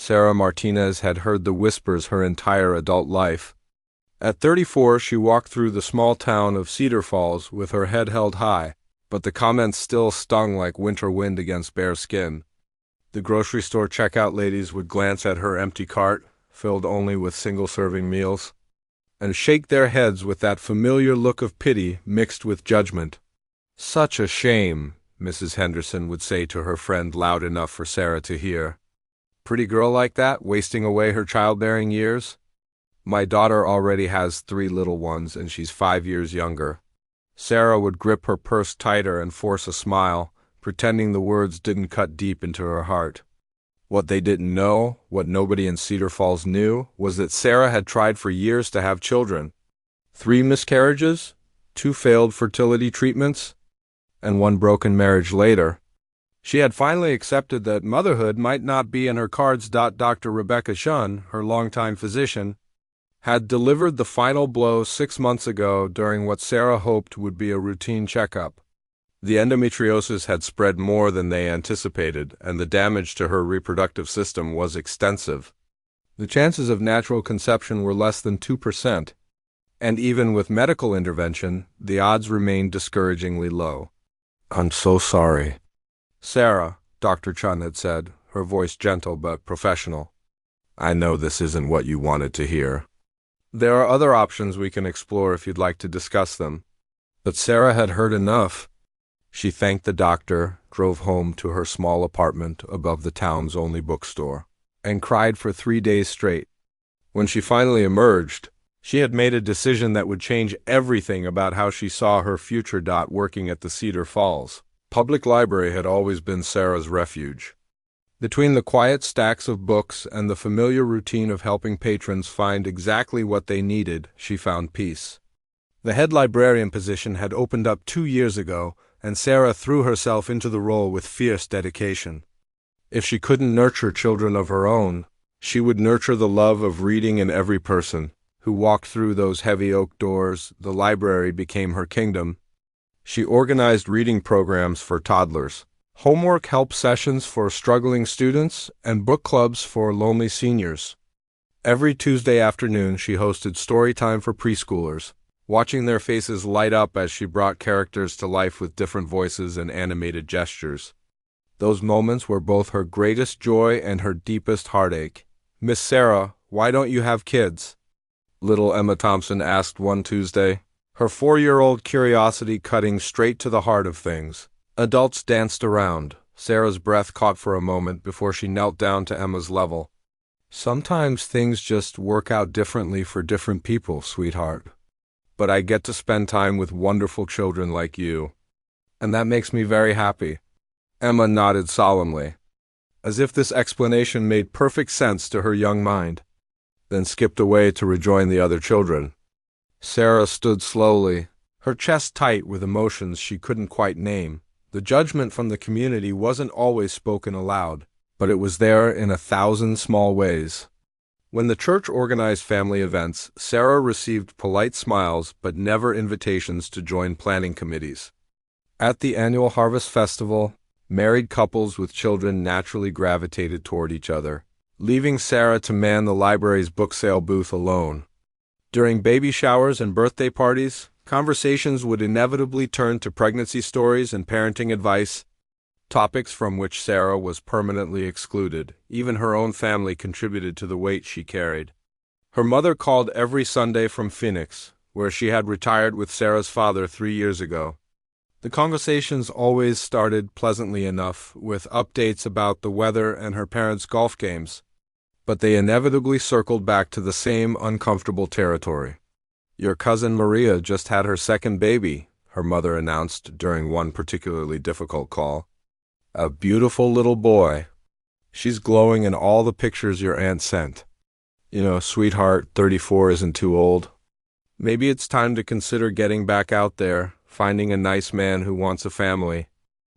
Sarah Martinez had heard the whispers her entire adult life. At 34, she walked through the small town of Cedar Falls with her head held high, but the comments still stung like winter wind against bare skin. The grocery store checkout ladies would glance at her empty cart, filled only with single-serving meals, and shake their heads with that familiar look of pity mixed with judgment. "Such a shame," Mrs. Henderson would say to her friend loud enough for Sarah to hear. "Pretty girl like that, wasting away her childbearing years? My daughter already has 3 little ones, and she's 5 years younger." Sarah would grip her purse tighter and force a smile, pretending the words didn't cut deep into her heart. What they didn't know, what nobody in Cedar Falls knew, was that Sarah had tried for years to have children. 3 miscarriages, 2 failed fertility treatments, and 1 broken marriage later. She had finally accepted that motherhood might not be in her cards. Dr. Rebecca Shunn, her longtime physician, had delivered the final blow 6 months ago during what Sarah hoped would be a routine checkup. The endometriosis had spread more than they anticipated, and the damage to her reproductive system was extensive. The chances of natural conception were less than 2%, and even with medical intervention, the odds remained discouragingly low. "I'm so sorry, Sarah," Dr. Chun had said, her voice gentle but professional. "I know this isn't what you wanted to hear. There are other options we can explore if you'd like to discuss them." But Sarah had heard enough. She thanked the doctor, drove home to her small apartment above the town's only bookstore, and cried for 3 days straight. When she finally emerged, she had made a decision that would change everything about how she saw her future. Working at the Cedar Falls Public Library had always been Sarah's refuge. Between the quiet stacks of books and the familiar routine of helping patrons find exactly what they needed, she found peace. The head librarian position had opened up 2 years ago, and Sarah threw herself into the role with fierce dedication. If she couldn't nurture children of her own, she would nurture the love of reading in every person who walked through those heavy oak doors. The library became her kingdom. She organized reading programs for toddlers, homework help sessions for struggling students, and book clubs for lonely seniors. Every Tuesday afternoon she hosted story time for preschoolers, watching their faces light up as she brought characters to life with different voices and animated gestures. Those moments were both her greatest joy and her deepest heartache. "Miss Sarah, why don't you have kids?" little Emma Thompson asked one Tuesday, her 4-year-old curiosity cutting straight to the heart of things. Adults danced around. Sarah's breath caught for a moment before she knelt down to Emma's level. "Sometimes things just work out differently for different people, sweetheart. But I get to spend time with wonderful children like you, and that makes me very happy." Emma nodded solemnly, as if this explanation made perfect sense to her young mind, then skipped away to rejoin the other children. Sarah stood slowly, her chest tight with emotions she couldn't quite name. The judgment from the community wasn't always spoken aloud, but it was there in 1,000 small ways. When the church organized family events, Sarah received polite smiles but never invitations to join planning committees. At the annual Harvest Festival, married couples with children naturally gravitated toward each other, leaving Sarah to man the library's book sale booth alone. During baby showers and birthday parties, conversations would inevitably turn to pregnancy stories and parenting advice, topics from which Sarah was permanently excluded. Even her own family contributed to the weight she carried. Her mother called every Sunday from Phoenix, where she had retired with Sarah's father 3 years ago. The conversations always started pleasantly enough, with updates about the weather and her parents' golf games, but they inevitably circled back to the same uncomfortable territory. "Your cousin Maria just had her second baby," her mother announced during one particularly difficult call. "A beautiful little boy. She's glowing in all the pictures your aunt sent. You know, sweetheart, 34 isn't too old. Maybe it's time to consider getting back out there, finding a nice man who wants a family."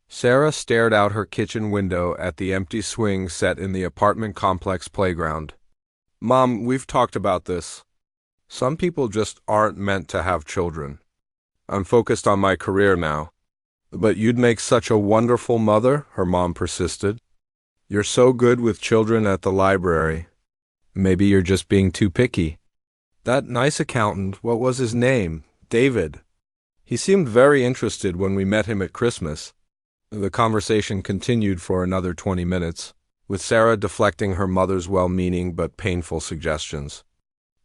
Sarah stared out her kitchen window at the empty swing set in the apartment complex playground. "Mom, we've talked about this. Some people just aren't meant to have children. I'm focused on my career now." "But you'd make such a wonderful mother," her mom persisted. You're so good with children at the library. Maybe you're just being too picky. That nice accountant, what was his name? David. He seemed very interested when we met him at Christmas. The conversation continued for another 20 minutes, with Sarah deflecting her mother's well-meaning but painful suggestions.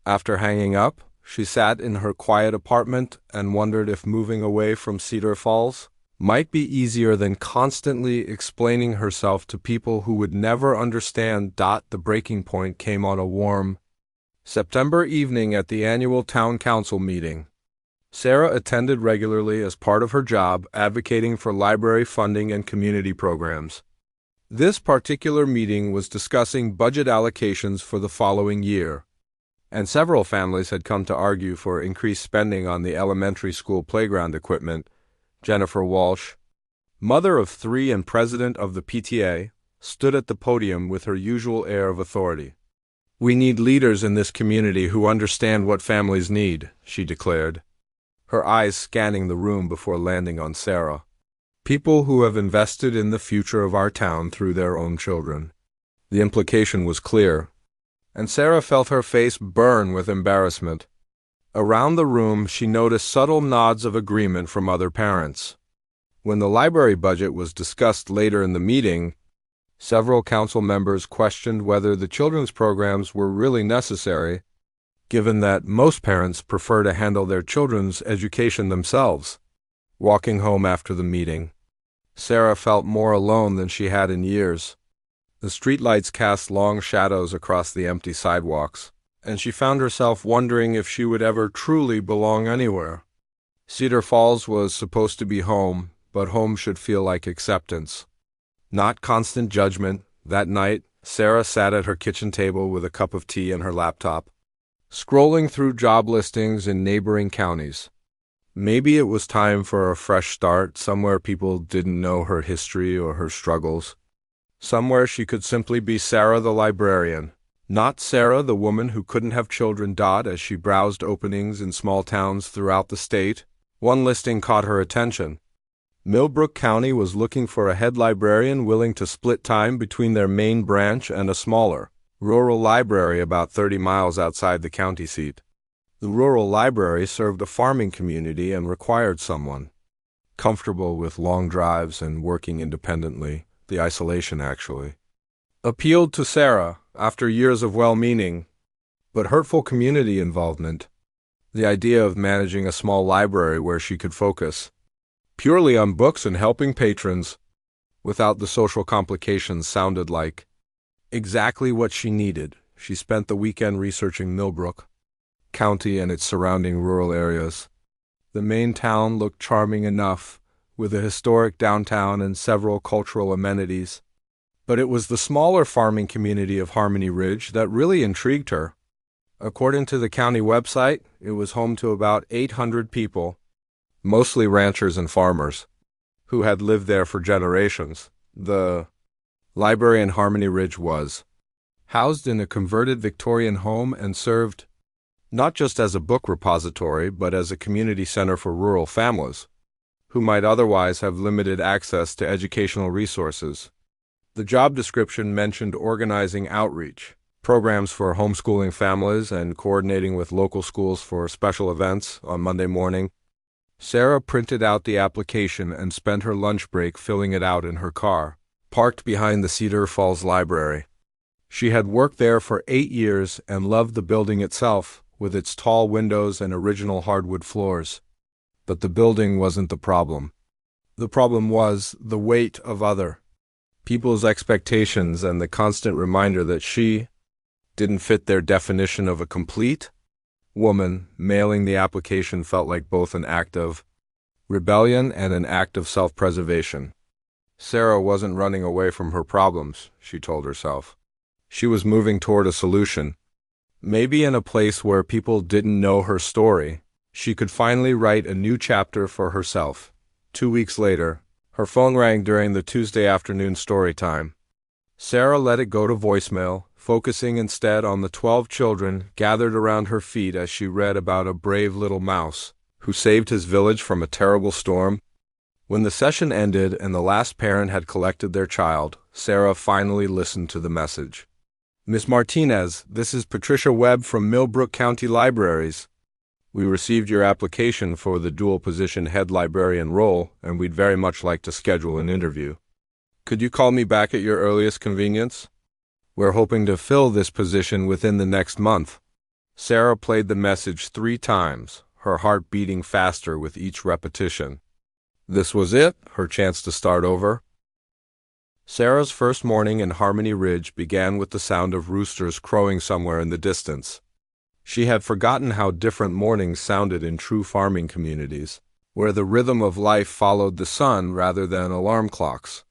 After hanging up, she sat in her quiet apartment and wondered if moving away from Cedar Falls might be easier than constantly explaining herself to people who would never understand. The breaking point came on a warm September evening at the annual town council meeting. Sarah attended regularly as part of her job advocating for library funding and community programs. This particular meeting was discussing budget allocations for the following year, and several families had come to argue for increased spending on the elementary school playground equipment. Jennifer Walsh, mother of 3 and president of the PTA, stood at the podium with her usual air of authority. "We need leaders in this community who understand what families need," she declared, her eyes scanning the room before landing on Sarah. "People who have invested in the future of our town through their own children." The implication was clear, and Sarah felt her face burn with embarrassment. Around the room, she noticed subtle nods of agreement from other parents. When the library budget was discussed later in the meeting, several council members questioned whether the children's programs were really necessary, given that most parents prefer to handle their children's education themselves. Walking home after the meeting, Sarah felt more alone than she had in years. The streetlights cast long shadows across the empty sidewalks, and she found herself wondering if she would ever truly belong anywhere. Cedar Falls was supposed to be home, but home should feel like acceptance, not constant judgment. That night, Sarah sat at her kitchen table with a cup of tea and her laptop, scrolling through job listings in neighboring counties. Maybe it was time for a fresh start, somewhere people didn't know her history or her struggles. Somewhere she could simply be Sarah the librarian, not Sarah the woman who couldn't have children. As she browsed openings in small towns throughout the state, one listing caught her attention. Millbrook County was looking for a head librarian willing to split time between their main branch and a smaller, rural library about 30 miles outside the county seat. The rural library served a farming community and required someone comfortable with long drives and working independently. The isolation actually appealed to Sarah after years of well-meaning but hurtful community involvement. The idea of managing a small library where she could focus purely on books and helping patrons without the social complications sounded like exactly what she needed. She spent the weekend researching Millbrook County and its surrounding rural areas. The main town looked charming enough, with a historic downtown and several cultural amenities. But it was the smaller farming community of Harmony Ridge that really intrigued her. According to the county website, it was home to about 800 people, mostly ranchers and farmers, who had lived there for generations. The library in Harmony Ridge was housed in a converted Victorian home and served not just as a book repository, but as a community center for rural families who might otherwise have limited access to educational resources. The job description mentioned organizing outreach programs for homeschooling families and coordinating with local schools for special events on Monday morning. Sarah printed out the application and spent her lunch break filling it out in her car, parked behind the Cedar Falls Library. She had worked there for 8 years and loved the building itself, with its tall windows and original hardwood floors. But the building wasn't the problem. The problem was the weight of other people's expectations and the constant reminder that she didn't fit their definition of a complete woman. Mailing the application felt like both an act of rebellion and an act of self-preservation. Sarah wasn't running away from her problems, she told herself. She was moving toward a solution. Maybe in a place where people didn't know her story, she could finally write a new chapter for herself. 2 weeks later, her phone rang during the Tuesday afternoon story time. Sarah let it go to voicemail, focusing instead on the 12 children gathered around her feet as she read about a brave little mouse who saved his village from a terrible storm. When the session ended and the last parent had collected their child, Sarah finally listened to the message. "Miss Martinez, this is Patricia Webb from Millbrook County Libraries. We received your application for the dual-position head librarian role, and we'd very much like to schedule an interview. Could you call me back at your earliest convenience? We're hoping to fill this position within the next month." Sarah played the message 3 times, her heart beating faster with each repetition. This was it, her chance to start over. Sarah's first morning in Harmony Ridge began with the sound of roosters crowing somewhere in the distance. She had forgotten how different mornings sounded in true farming communities, where the rhythm of life followed the sun rather than alarm clocks.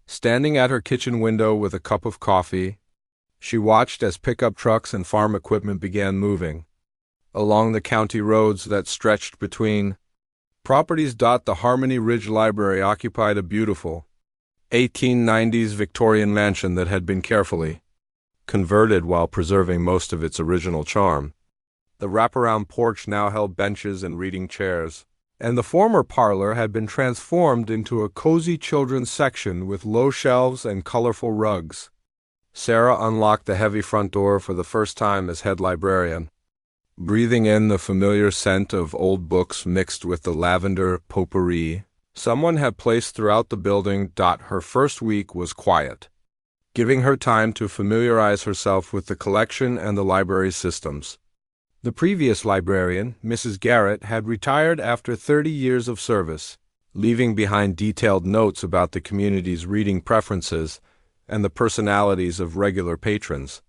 Standing at her kitchen window with a cup of coffee, she watched as pickup trucks and farm equipment began moving. Along the county roads that stretched between properties, the Harmony Ridge Library occupied a beautiful 1890s Victorian mansion that had been carefully converted while preserving most of its original charm. The wraparound porch now held benches and reading chairs, and the former parlor had been transformed into a cozy children's section with low shelves and colorful rugs. Sarah unlocked the heavy front door for the first time as head librarian. Breathing in the familiar scent of old books mixed with the lavender potpourri someone had placed throughout the building, her first week was quiet, giving her time to familiarize herself with the collection and the library systems. The previous librarian, Mrs. Garrett, had retired after 30 years of service, leaving behind detailed notes about the community's reading preferences and the personalities of regular patrons.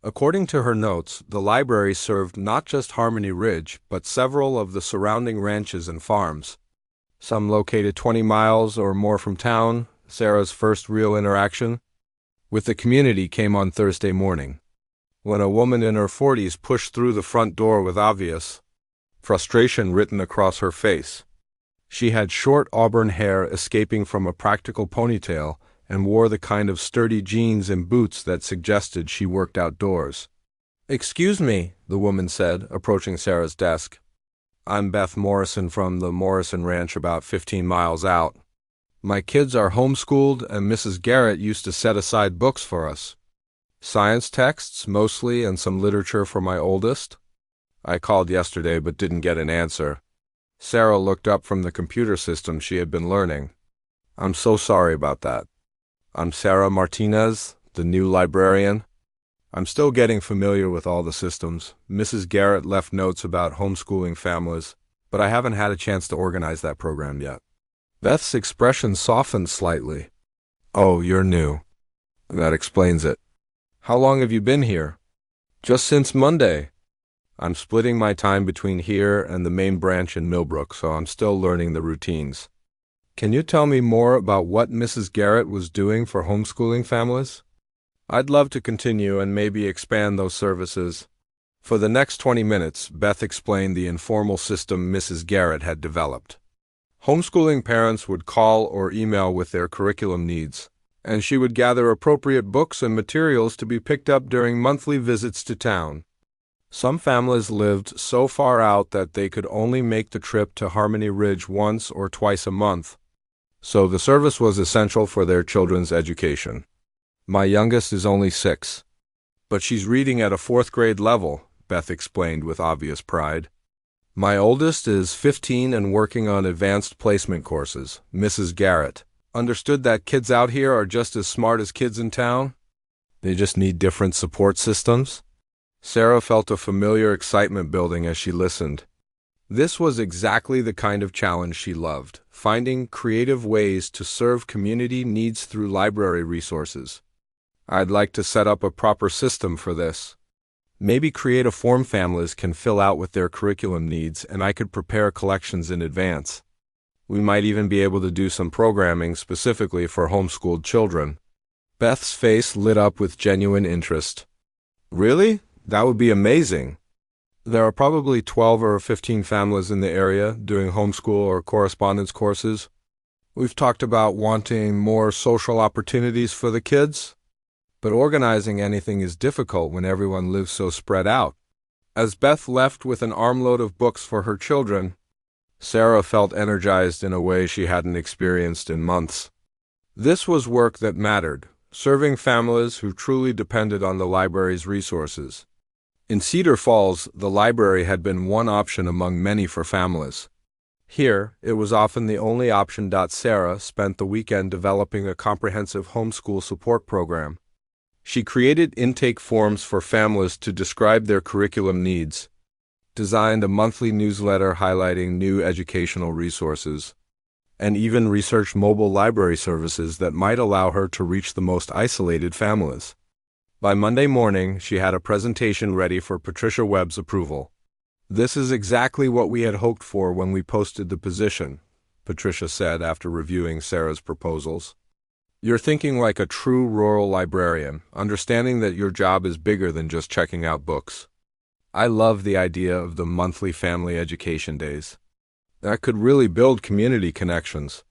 According to her notes, the library served not just Harmony Ridge, but several of the surrounding ranches and farms, some located 20 miles or more from town. Sarah's first real interaction with the community came on Thursday morning, when a woman in her 40s pushed through the front door with obvious frustration written across her face. She had short auburn hair escaping from a practical ponytail and wore the kind of sturdy jeans and boots that suggested she worked outdoors. "Excuse me," the woman said, approaching Sarah's desk. "I'm Beth Morrison from the Morrison Ranch about 15 miles out. My kids are homeschooled, and Mrs. Garrett used to set aside books for us. Science texts, mostly, and some literature for my oldest. I called yesterday but didn't get an answer." Sarah looked up from the computer system she had been learning. "I'm so sorry about that. I'm Sarah Martinez, the new librarian. I'm still getting familiar with all the systems. Mrs. Garrett left notes about homeschooling families, but I haven't had a chance to organize that program yet." Beth's expression softened slightly. "Oh, you're new. That explains it. How long have you been here?" "Just since Monday. I'm splitting my time between here and the main branch in Millbrook, so I'm still learning the routines. Can you tell me more about what Mrs. Garrett was doing for homeschooling families? I'd love to continue and maybe expand those services." For the next 20 minutes, Beth explained the informal system Mrs. Garrett had developed. Homeschooling parents would call or email with their curriculum needs, and she would gather appropriate books and materials to be picked up during monthly visits to town. Some families lived so far out that they could only make the trip to Harmony Ridge once or twice a month, so the service was essential for their children's education. "My youngest is only 6, but she's reading at a 4th grade level," Beth explained with obvious pride. "My oldest is 15 and working on advanced placement courses." Mrs. Garrett understood that kids out here are just as smart as kids in town. They just need different support systems. Sarah felt a familiar excitement building as she listened. This was exactly the kind of challenge she loved, finding creative ways to serve community needs through library resources. "I'd like to set up a proper system for this. Maybe create a form families can fill out with their curriculum needs, and I could prepare collections in advance. We might even be able to do some programming specifically for homeschooled children." Beth's face lit up with genuine interest. "Really? That would be amazing. There are probably 12 or 15 families in the area doing homeschool or correspondence courses. We've talked about wanting more social opportunities for the kids, but organizing anything is difficult when everyone lives so spread out." As Beth left with an armload of books for her children, Sarah felt energized in a way she hadn't experienced in months. This was work that mattered, serving families who truly depended on the library's resources. In Cedar Falls, the library had been one option among many for families. Here, it was often the only option. Sarah spent the weekend developing a comprehensive homeschool support program. She created intake forms for families to describe their curriculum needs, designed a monthly newsletter highlighting new educational resources, and even researched mobile library services that might allow her to reach the most isolated families. By Monday morning, she had a presentation ready for Patricia Webb's approval. "This is exactly what we had hoped for when we posted the position," Patricia said after reviewing Sarah's proposals. "You're thinking like a true rural librarian, understanding that your job is bigger than just checking out books. I love the idea of the monthly family education days. That could really build community connections."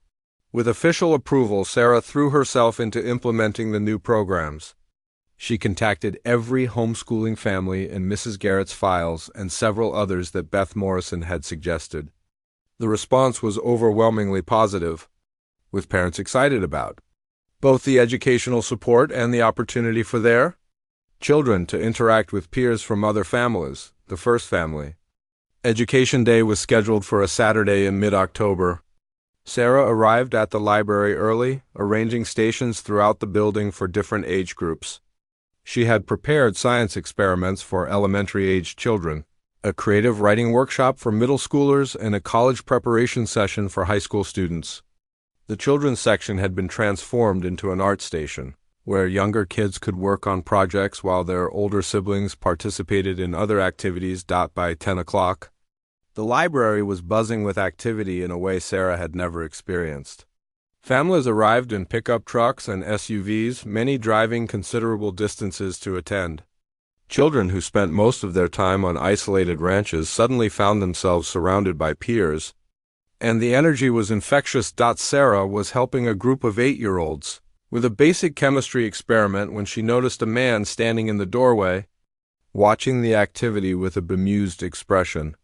With official approval, Sarah threw herself into implementing the new programs. She contacted every homeschooling family in Mrs. Garrett's files and several others that Beth Morrison had suggested. The response was overwhelmingly positive, with parents excited about both the educational support and the opportunity for their children to interact with peers from other families, the first family. Education Day was scheduled for a Saturday in mid-October. Sarah arrived at the library early, arranging stations throughout the building for different age groups. She had prepared science experiments for elementary-aged children, a creative writing workshop for middle schoolers, and a college preparation session for high school students. The children's section had been transformed into an art station, where younger kids could work on projects while their older siblings participated in other activities. By 10 o'clock, the library was buzzing with activity in a way Sarah had never experienced. Families arrived in pickup trucks and SUVs, many driving considerable distances to attend. Children who spent most of their time on isolated ranches suddenly found themselves surrounded by peers, and the energy was infectious. Sarah was helping a group of 8-year-olds with a basic chemistry experiment when she noticed a man standing in the doorway, watching the activity with a bemused expression.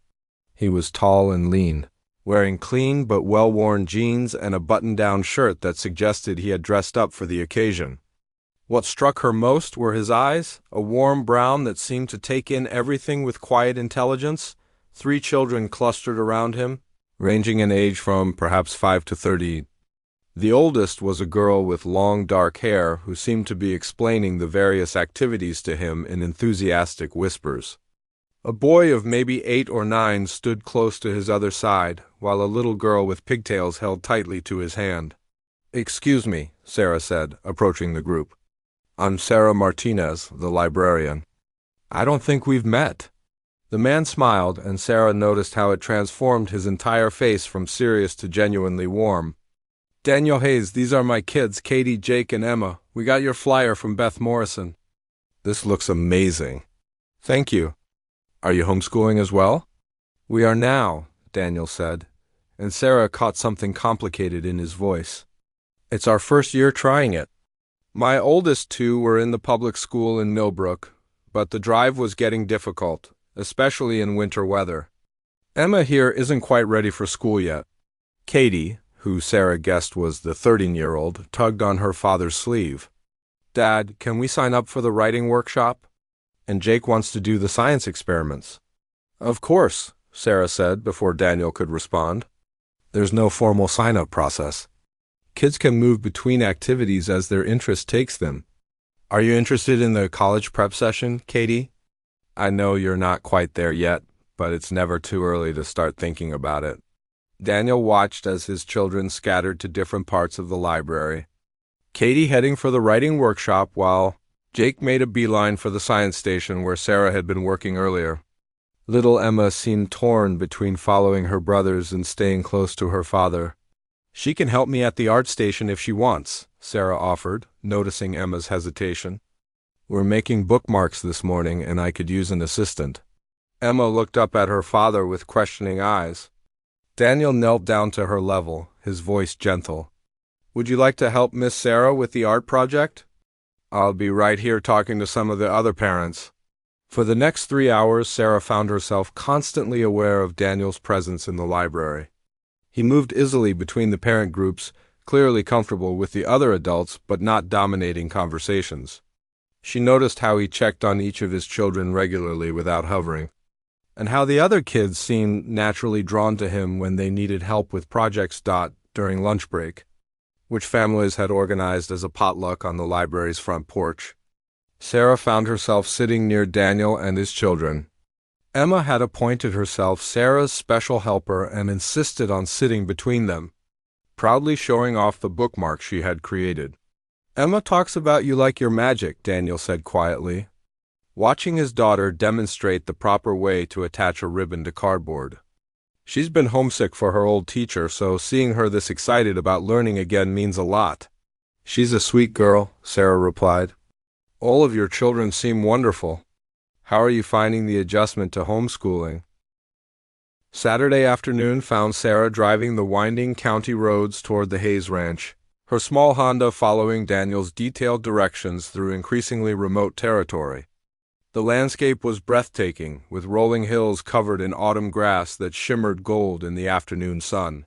He was tall and lean, wearing clean but well-worn jeans and a button-down shirt that suggested he had dressed up for the occasion. What struck her most were his eyes, a warm brown that seemed to take in everything with quiet intelligence. 3 children clustered around him, ranging in age from perhaps 5 to 30. The oldest was a girl with long dark hair who seemed to be explaining the various activities to him in enthusiastic whispers. A boy of maybe 8 or 9 stood close to his other side, while a little girl with pigtails held tightly to his hand. "Excuse me," Sarah said, approaching the group. "I'm Sarah Martinez, the librarian. I don't think we've met." The man smiled, and Sarah noticed how it transformed his entire face from serious to genuinely warm. "Daniel Hayes, these are my kids, Katie, Jake, and Emma. We got your flyer from Beth Morrison." "This looks amazing." "Thank you. Are you homeschooling as well?" "We are now," Daniel said, and Sarah caught something complicated in his voice. "It's our first year trying it. My oldest 2 were in the public school in Millbrook, but the drive was getting difficult, especially in winter weather. Emma here isn't quite ready for school yet." Katie, who Sarah guessed was the 13-year-old, tugged on her father's sleeve. "Dad, can we sign up for the writing workshop? And Jake wants to do the science experiments." "Of course," Sarah said before Daniel could respond. "There's no formal sign-up process. Kids can move between activities as their interest takes them. Are you interested in the college prep session, Katie? I know you're not quite there yet, but it's never too early to start thinking about it." Daniel watched as his children scattered to different parts of the library, Katie heading for the writing workshop while Jake made a beeline for the science station where Sarah had been working earlier. Little Emma seemed torn between following her brothers and staying close to her father. "She can help me at the art station if she wants," Sarah offered, noticing Emma's hesitation. "We're making bookmarks this morning, and I could use an assistant." Emma looked up at her father with questioning eyes. Daniel knelt down to her level, his voice gentle. "Would you like to help Miss Sarah with the art project? I'll be right here talking to some of the other parents." For the next 3 hours, Sarah found herself constantly aware of Daniel's presence in the library. He moved easily between the parent groups, clearly comfortable with the other adults but not dominating conversations. She noticed how he checked on each of his children regularly without hovering, and how the other kids seemed naturally drawn to him when they needed help with projects. During lunch break, which families had organized as a potluck on the library's front porch, Sarah found herself sitting near Daniel and his children. Emma had appointed herself Sarah's special helper and insisted on sitting between them, proudly showing off the bookmark she had created. "Emma talks about you like your magic," Daniel said quietly, watching his daughter demonstrate the proper way to attach a ribbon to cardboard. "She's been homesick for her old teacher, so seeing her this excited about learning again means a lot." "She's a sweet girl," Sarah replied. "All of your children seem wonderful. How are you finding the adjustment to homeschooling?" Saturday afternoon found Sarah driving the winding county roads toward the Hayes Ranch, her small Honda following Daniel's detailed directions through increasingly remote territory. The landscape was breathtaking, with rolling hills covered in autumn grass that shimmered gold in the afternoon sun.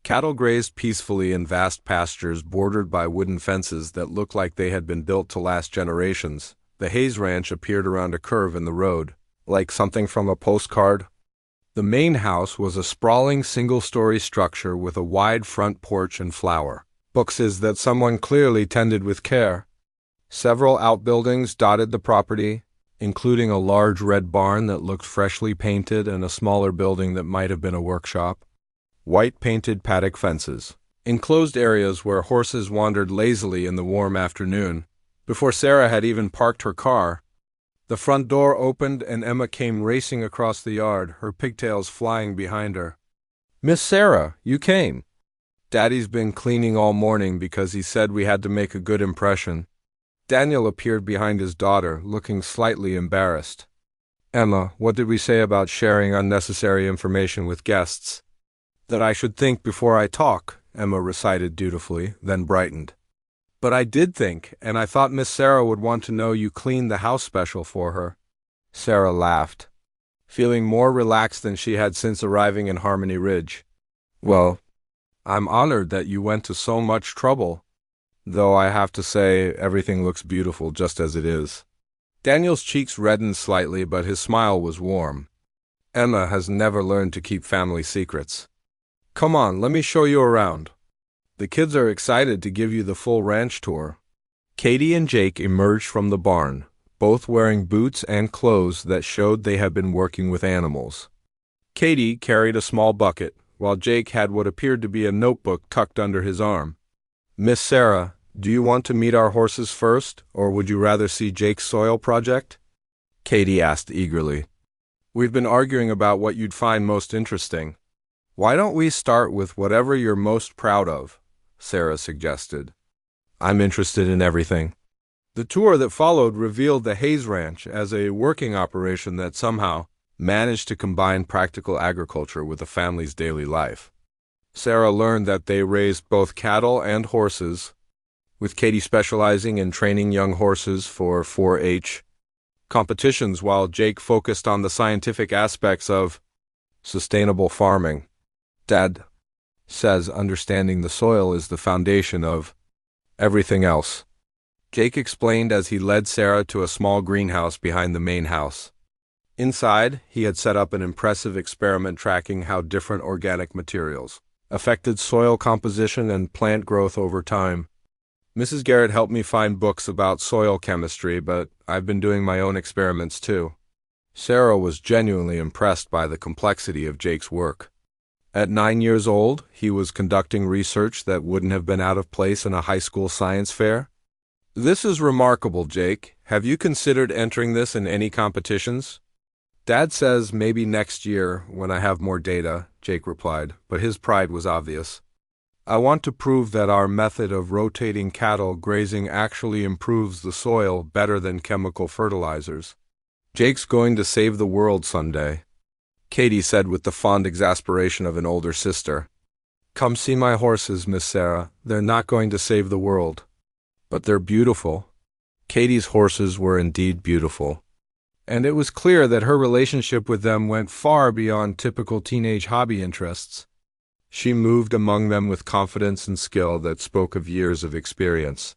Cattle grazed peacefully in vast pastures bordered by wooden fences that looked like they had been built to last generations. The Hayes Ranch appeared around a curve in the road, like something from a postcard. The main house was a sprawling single-story structure with a wide front porch and flower boxes that someone clearly tended with care. Several outbuildings dotted the property, including a large red barn that looked freshly painted and a smaller building that might have been a workshop. White painted paddock fences, enclosed areas where horses wandered lazily in the warm afternoon. Before Sarah had even parked her car, the front door opened and Emma came racing across the yard, her pigtails flying behind her. "Miss Sarah, you came. Daddy's been cleaning all morning because he said we had to make a good impression." Daniel appeared behind his daughter, looking slightly embarrassed. "Emma, what did we say about sharing unnecessary information with guests?" "That I should think before I talk," Emma recited dutifully, then brightened. "But I did think, and I thought Miss Sarah would want to know you cleaned the house special for her." Sarah laughed, feeling more relaxed than she had since arriving in Harmony Ridge. "Well, I'm honored that you went to so much trouble, though I have to say everything looks beautiful just as it is." Daniel's cheeks reddened slightly, but his smile was warm. Emma has never learned to keep family secrets. "Come on, let me show you around. The kids are excited to give you the full ranch tour." Katie and Jake emerged from the barn, both wearing boots and clothes that showed they had been working with animals. Katie carried a small bucket, while Jake had what appeared to be a notebook tucked under his arm. "Miss Sarah, do you want to meet our horses first, or would you rather see Jake's soil project?" Katie asked eagerly. "We've been arguing about what you'd find most interesting. Why don't we start with whatever you're most proud of?" Sarah suggested. "I'm interested in everything." The tour that followed revealed the Hayes Ranch as a working operation that somehow managed to combine practical agriculture with the family's daily life. Sarah learned that they raised both cattle and horses, with Katie specializing in training young horses for 4-H competitions while Jake focused on the scientific aspects of sustainable farming. "Dad says understanding the soil is the foundation of everything else," Jake explained as he led Sarah to a small greenhouse behind the main house. Inside, he had set up an impressive experiment tracking how different organic materials affected soil composition and plant growth over time. "Mrs. Garrett helped me find books about soil chemistry, but I've been doing my own experiments too." Sarah was genuinely impressed by the complexity of Jake's work. At 9 years old, he was conducting research that wouldn't have been out of place in a high school science fair. "This is remarkable, Jake. Have you considered entering this in any competitions?" "Dad says maybe next year when I have more data," Jake replied, but his pride was obvious. "I want to prove that our method of rotating cattle grazing actually improves the soil better than chemical fertilizers." "Jake's going to save the world someday," Katie said with the fond exasperation of an older sister. "Come see my horses, Miss Sarah. They're not going to save the world, but they're beautiful." Katie's horses were indeed beautiful, and it was clear that her relationship with them went far beyond typical teenage hobby interests. She moved among them with confidence and skill that spoke of years of experience.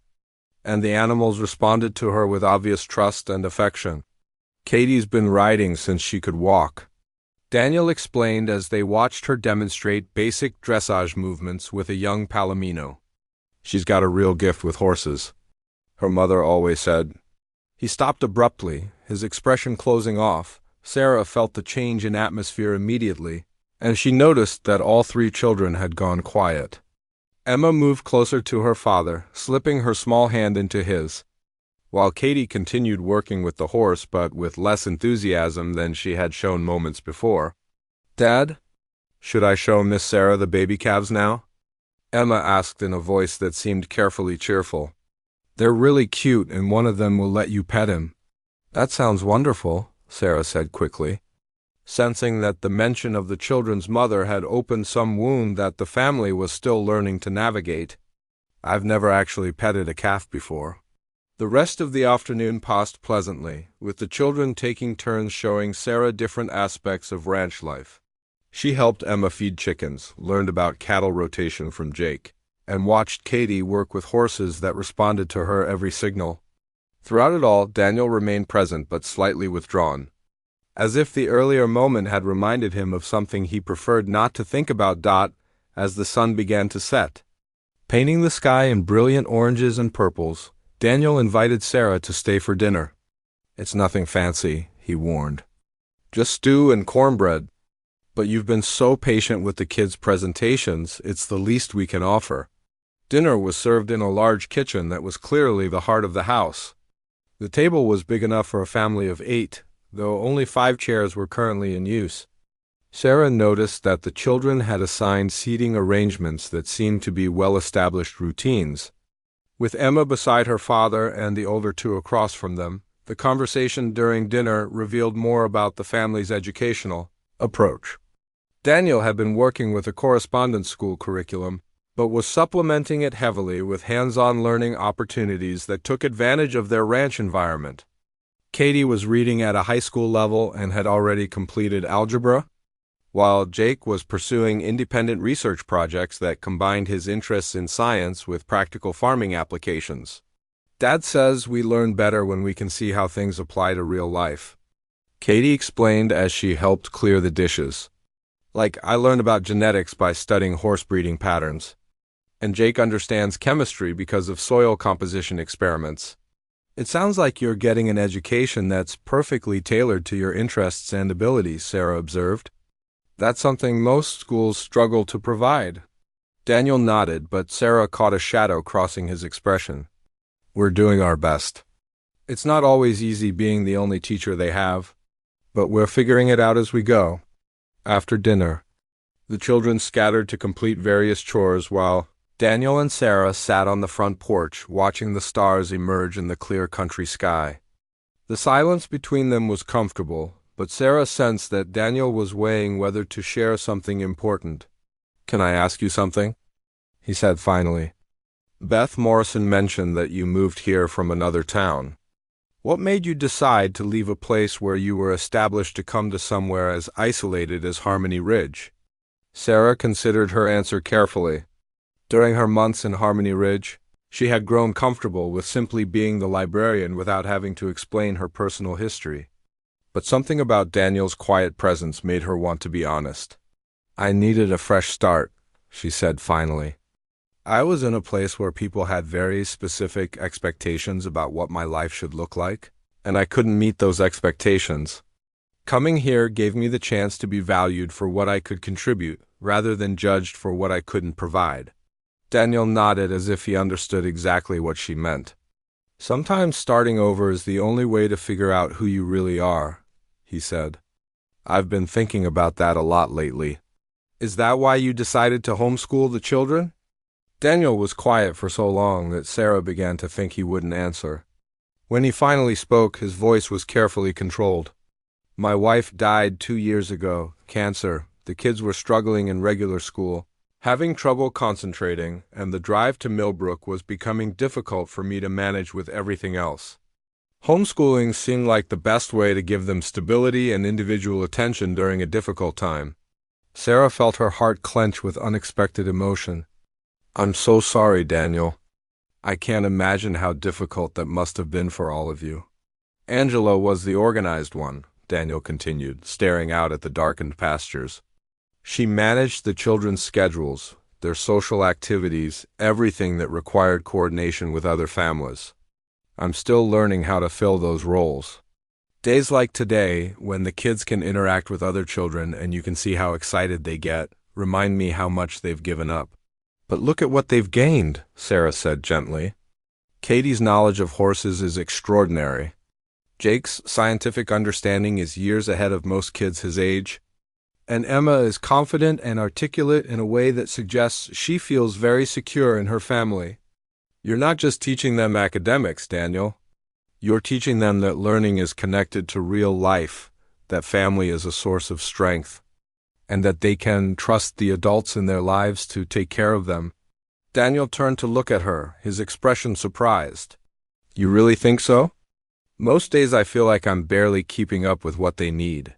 And the animals responded to her with obvious trust and affection. Katie's been riding since she could walk, Daniel explained as they watched her demonstrate basic dressage movements with a young palomino. She's got a real gift with horses, her mother always said. He stopped abruptly, his expression closing off. Sarah felt the change in atmosphere immediately, and she noticed that all three children had gone quiet. Emma moved closer to her father, slipping her small hand into his, while Katie continued working with the horse but with less enthusiasm than she had shown moments before. "Dad, should I show Miss Sarah the baby calves now?" Emma asked in a voice that seemed carefully cheerful. "They're really cute and one of them will let you pet him." "That sounds wonderful," Sarah said quickly, sensing that the mention of the children's mother had opened some wound that the family was still learning to navigate. "I've never actually petted a calf before." The rest of the afternoon passed pleasantly, with the children taking turns showing Sarah different aspects of ranch life. She helped Emma feed chickens, learned about cattle rotation from Jake, and watched Katie work with horses that responded to her every signal. Throughout it all, Daniel remained present but slightly withdrawn, as if the earlier moment had reminded him of something he preferred not to think about. As the sun began to set, painting the sky in brilliant oranges and purples, Daniel invited Sarah to stay for dinner. "It's nothing fancy," he warned. "Just stew and cornbread. But you've been so patient with the kids' presentations, it's the least we can offer." Dinner was served in a large kitchen that was clearly the heart of the house. The table was big enough for a family of 8, though only 5 chairs were currently in use. Sarah noticed that the children had assigned seating arrangements that seemed to be well-established routines. With Emma beside her father and the older two across from them, the conversation during dinner revealed more about the family's educational approach. Daniel had been working with a correspondence school curriculum, but was supplementing it heavily with hands-on learning opportunities that took advantage of their ranch environment. Katie was reading at a high school level and had already completed algebra, while Jake was pursuing independent research projects that combined his interests in science with practical farming applications. "Dad says we learn better when we can see how things apply to real life," Katie explained as she helped clear the dishes. "Like, I learned about genetics by studying horse breeding patterns, and Jake understands chemistry because of soil composition experiments." "It sounds like you're getting an education that's perfectly tailored to your interests and abilities," Sarah observed. "That's something most schools struggle to provide." Daniel nodded, but Sarah caught a shadow crossing his expression. "We're doing our best. It's not always easy being the only teacher they have, but we're figuring it out as we go." After dinner, the children scattered to complete various chores while Daniel and Sarah sat on the front porch watching the stars emerge in the clear country sky. The silence between them was comfortable, but Sarah sensed that Daniel was weighing whether to share something important. "Can I ask you something?" he said finally. "Beth Morrison mentioned that you moved here from another town. What made you decide to leave a place where you were established to come to somewhere as isolated as Harmony Ridge?" Sarah considered her answer carefully. During her months in Harmony Ridge, she had grown comfortable with simply being the librarian without having to explain her personal history. But something about Daniel's quiet presence made her want to be honest. "I needed a fresh start," she said finally. "I was in a place where people had very specific expectations about what my life should look like, and I couldn't meet those expectations. Coming here gave me the chance to be valued for what I could contribute, rather than judged for what I couldn't provide." Daniel nodded as if he understood exactly what she meant. "Sometimes starting over is the only way to figure out who you really are," he said. "I've been thinking about that a lot lately." "Is that why you decided to homeschool the children?" Daniel was quiet for so long that Sarah began to think he wouldn't answer. When he finally spoke, his voice was carefully controlled. "My wife died 2 years ago, cancer. The kids were struggling in regular school, having trouble concentrating, and the drive to Millbrook was becoming difficult for me to manage with everything else. Homeschooling seemed like the best way to give them stability and individual attention during a difficult time." Sarah felt her heart clench with unexpected emotion. I'm so sorry, Daniel. I can't imagine how difficult that must have been for all of you. Angela was the organized one, Daniel continued, staring out at the darkened pastures. She managed the children's schedules, their social activities, everything that required coordination with other families. I'm still learning how to fill those roles. Days like today, when the kids can interact with other children and you can see how excited they get, remind me how much they've given up. But look at what they've gained, Sarah said gently. Katie's knowledge of horses is extraordinary. Jake's scientific understanding is years ahead of most kids his age. And Emma is confident and articulate in a way that suggests she feels very secure in her family. You're not just teaching them academics, Daniel. You're teaching them that learning is connected to real life, that family is a source of strength, and that they can trust the adults in their lives to take care of them. Daniel turned to look at her, his expression surprised. You really think so? Most days I feel like I'm barely keeping up with what they need.